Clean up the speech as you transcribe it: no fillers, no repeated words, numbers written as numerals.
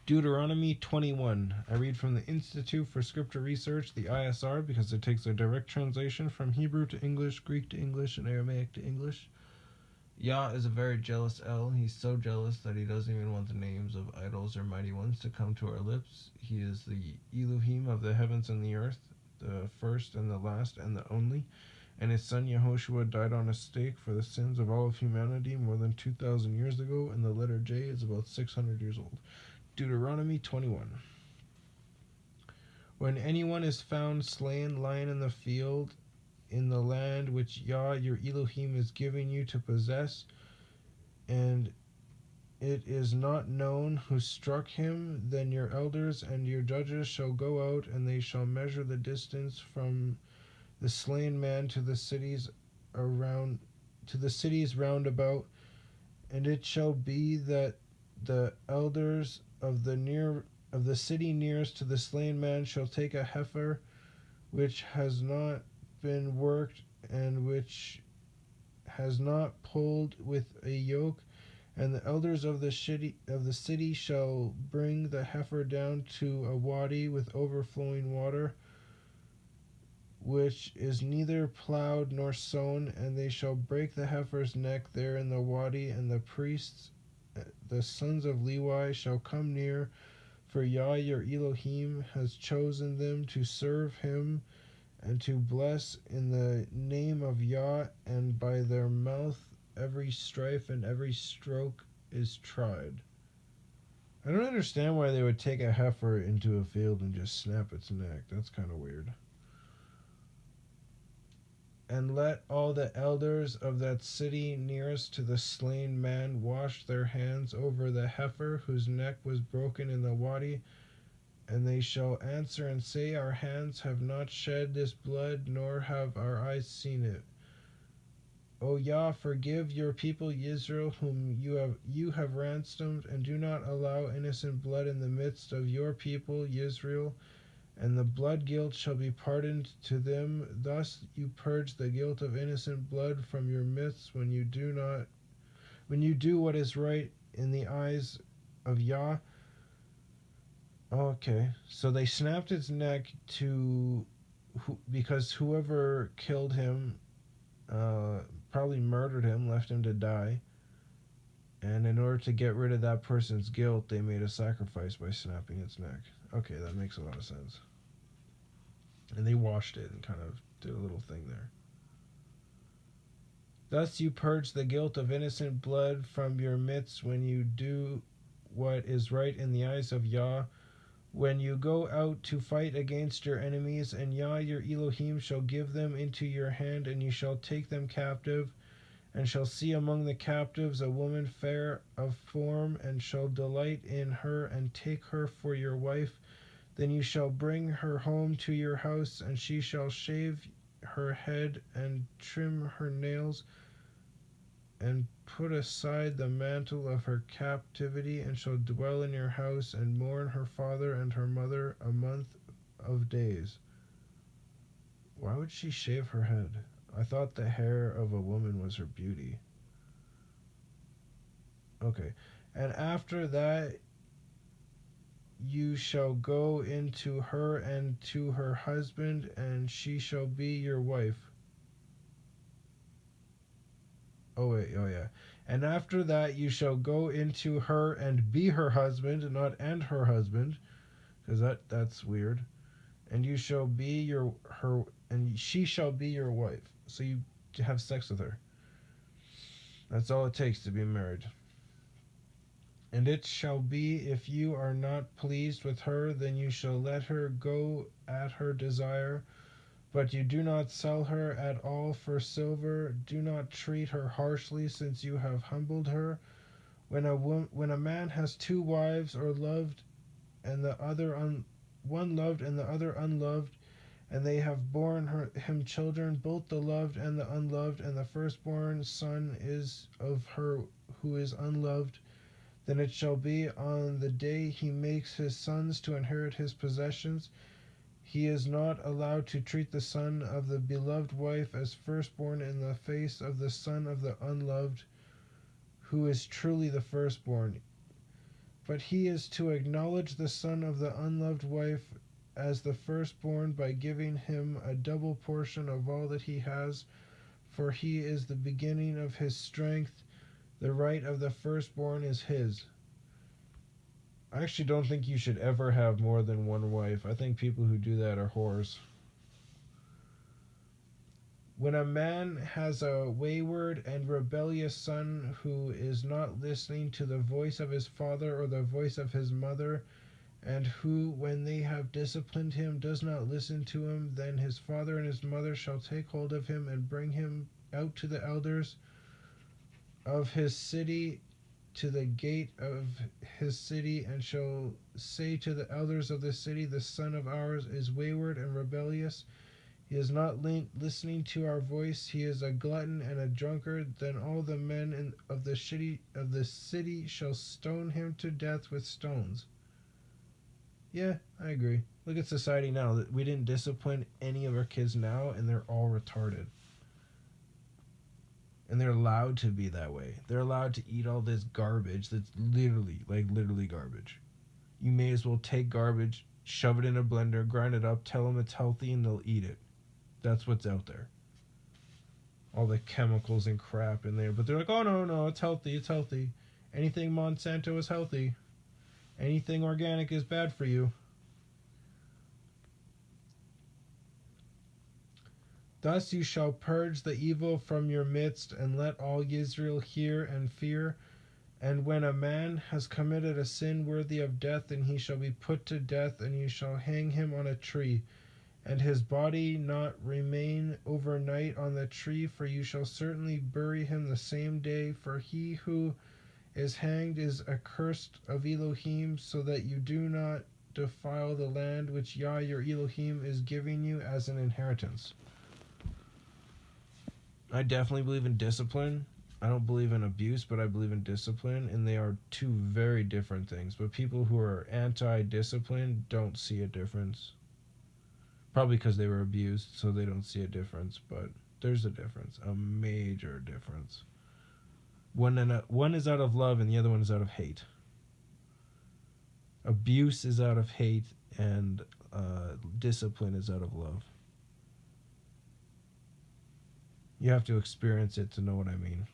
Deuteronomy 21. I read from the Institute for Scripture Research, the ISR, because it takes a direct translation from Hebrew to English, Greek to English, and Aramaic to English. Yah is a very jealous El. He's so jealous that he doesn't even want the names of idols or mighty ones to come to our lips. He is the Elohim of the heavens and the earth, the first and the last and the only. And his son Yehoshua died on a stake for the sins of all of humanity more than 2,000 years ago, and the letter J is about 600 years old. Deuteronomy 21. When anyone is found slain lying in the field in the land which Yah your Elohim is giving you to possess, and it is not known who struck him, then your elders and your judges shall go out, and they shall measure the distance from the slain man to the cities round about, and it shall be that the elders of the city nearest to the slain man shall take a heifer which has not been worked and which has not pulled with a yoke, and the elders of the city shall bring the heifer down to a wadi with overflowing water, which is neither plowed nor sown, and they shall break the heifer's neck there in the wadi, and the priests, the sons of Levi, shall come near, for Yah your Elohim has chosen them to serve him and to bless in the name of Yah, and by their mouth every strife and every stroke is tried. I don't understand why they would take a heifer into a field and just snap its neck. That's kind of weird. And let all the elders of that city nearest to the slain man wash their hands over the heifer whose neck was broken in the wadi, and they shall answer and say, our hands have not shed this blood, nor have our eyes seen it. O Yah, forgive your people Israel, whom you have ransomed, and do not allow innocent blood in the midst of your people Israel, and the blood guilt shall be pardoned to them. Thus you purge the guilt of innocent blood from your midst when you do what is right in the eyes of Yah. Okay, so they snapped its neck because whoever killed him probably murdered him, left him to die, and in order to get rid of that person's guilt, they made a sacrifice by snapping its neck. Okay, that makes a lot of sense. And they washed it and kind of did a little thing there. Thus you purge the guilt of innocent blood from your midst when you do what is right in the eyes of Yah. When you go out to fight against your enemies, and Yah your Elohim shall give them into your hand, and you shall take them captive, and shall see among the captives a woman fair of form, and shall delight in her, and take her for your wife, then you shall bring her home to your house, and she shall shave her head and trim her nails, and put aside the mantle of her captivity, and shall dwell in your house, and mourn her father and her mother a month of days. Why would she shave her head? I thought the hair of a woman was her beauty. Okay. And after that you shall go into her and to her husband, and she shall be your wife. Oh yeah. And after that you shall go into her and be her husband, not and her husband, because that's weird. And you shall be her, and she shall be your wife. So you have sex with her. That's all it takes to be married. And it shall be, if you are not pleased with her, then you shall let her go at her desire, but you do not sell her at all for silver. Do not treat her harshly, since you have humbled her. When a man has two wives, or loved and the other one loved and the other unloved, and they have borne him children, both the loved and the unloved, and the firstborn son is of her who is unloved, then it shall be on the day he makes his sons to inherit his possessions, he is not allowed to treat the son of the beloved wife as firstborn in the face of the son of the unloved, who is truly the firstborn. But he is to acknowledge the son of the unloved wife as the firstborn by giving him a double portion of all that he has, for he is the beginning of his strength. The right of the firstborn is his. I actually don't think you should ever have more than one wife. I think people who do that are whores. When a man has a wayward and rebellious son who is not listening to the voice of his father or the voice of his mother, and who, when they have disciplined him, does not listen to him, then his father and his mother shall take hold of him and bring him out to the elders of his city, to the gate of his city, and shall say to the elders of the city, the son of ours is wayward and rebellious. He is not listening to our voice. He is a glutton and a drunkard. Then all the men of the city shall stone him to death with stones. Yeah, I agree. Look at society now. We didn't discipline any of our kids now, and they're all retarded. And they're allowed to be that way. They're allowed to eat all this garbage that's literally garbage. You may as well take garbage, shove it in a blender, grind it up, tell them it's healthy, and they'll eat it. That's what's out there. All the chemicals and crap in there. But they're like, oh, no, it's healthy, it's healthy. Anything Monsanto is healthy. Anything organic is bad for you. Thus you shall purge the evil from your midst, and let all Israel hear and fear. And when a man has committed a sin worthy of death, then he shall be put to death, and you shall hang him on a tree, and his body not remain overnight on the tree, for you shall certainly bury him the same day. For he who is hanged is accursed of Elohim, so that you do not defile the land which Yah your Elohim is giving you as an inheritance. I definitely believe in discipline. I don't believe in abuse, but I believe in discipline, and they are two very different things. But people who are anti-discipline don't see a difference. Probably because they were abused, so they don't see a difference. But there's a difference, a major difference. One is out of love, and the other one is out of hate. Abuse is out of hate, and discipline is out of love. You have to experience it to know what I mean.